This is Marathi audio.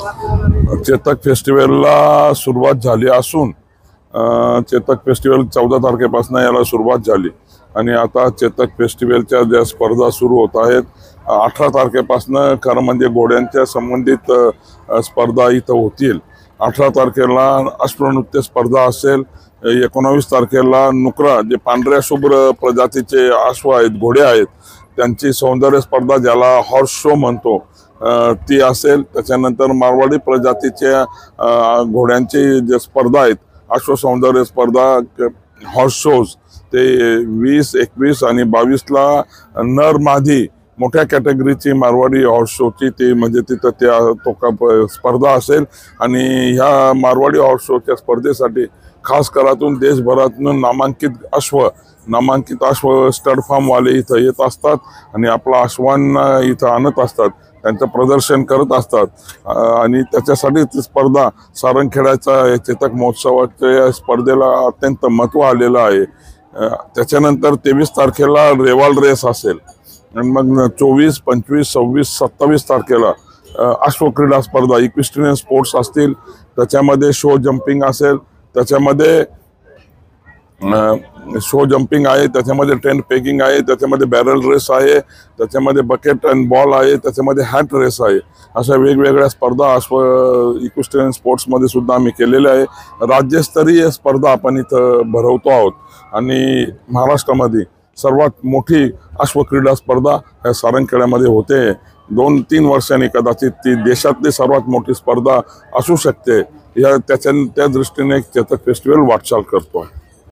चेतक फेस्टिवलला सुरुवात झाली असून चेतक फेस्टिवल 14 तारखेपासून याला सुरुवात झाली आणि आता चेतक फेस्टिवलच्या ज्या स्पर्धा सुरू होत आहेत 18 तारखेपासून खरं म्हणजे घोड्यांच्या संबंधित स्पर्धा इथं होतील। 18 तारखेला अश्वनृत्य स्पर्धा असेल, 19 तारखेला नुकरा जे पांढऱ्या शुभ्र प्रजातीचे अश्व आहेत, घोडे आहेत, त्यांची सौंदर्य स्पर्धा ज्याला हॉर्स शो म्हणतो ती असेल। त्याच्यानंतर मारवाडी प्रजातीच्या घोड्यांची जे स्पर्धा आहेत, अश्व सौंदर्य स्पर्धा हॉर्स शोज, ते 20, 21 आणि 22ला नर मादी मोठ्या कॅटेगरीची मारवाडी हॉर्स शोची ती म्हणजे तिथं त्या स्पर्धा असेल। आणि ह्या मारवाडी हॉर्स शोच्या स्पर्धेसाठी खास करातून देशभरातून नामांकित अश्व स्टड फार्मवाले इथं येत असतात आणि आपला अश्वांना इथं आणत असतात, त्यांचं प्रदर्शन करत असतात आणि त्याच्यासाठी स्पर्धा सारंगखेड्याच्या चेतक महोत्सवाच्या स्पर्धेला अत्यंत महत्त्व आलेलं आहे। त्याच्यानंतर 23 तारखेला रेवाल रेस असेल आणि मग 24, 25, 26, 27 तारखेला अश्वक्रीडा स्पर्धा इक्विस्ट्रियन स्पोर्ट्स असतील, त्याच्यामध्ये शो जम्पिंग असेल, त्याच्यामध्ये शो जम्पिंग आहे, त्याच्यामध्ये टेंट पेकिंग आहे, त्याच्यामध्ये बॅरल रेस आहे, त्याच्यामध्ये बकेट अँड बॉल आहे, त्याच्यामध्ये हॅट रेस आहे। अशा वेगवेगळ्या स्पर्धा इक्विस्ट्रियन स्पोर्ट्समध्ये सुद्धा आम्ही केलेल्या आहे। राज्यस्तरीय स्पर्धा आपण इथं भरवतो आहोत आणि महाराष्ट्रामध्ये सर्वात मोठी अश्वक्रीडा स्पर्धा ह्या सारंगखेड्यामध्ये होते। 2-3 वर्षांनी कदाचित ती देशातली सर्वात मोठी स्पर्धा असू शकते। त्या दृष्टीने चेतक फेस्टिवल वाटचाल करतो आहे।